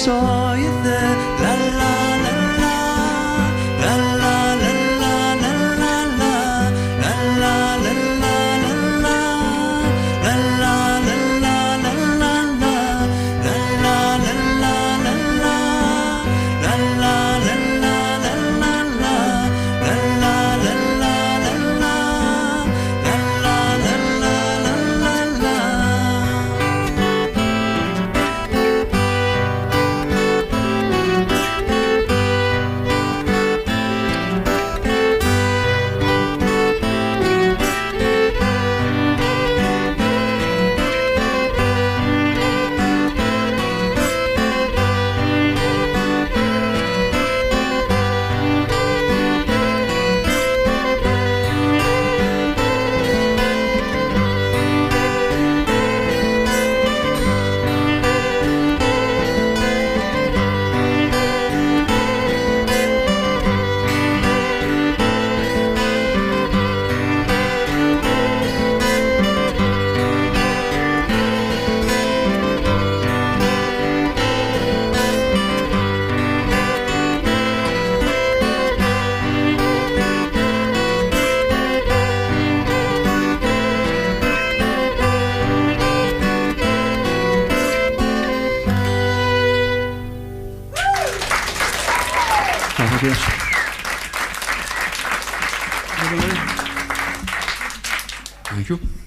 saw you there. La la la la, la la la la la la la, la la la la la la, la la la la la la, la la la la la la, la la la la la la, la la la la la la, la la la la la la. Thank you.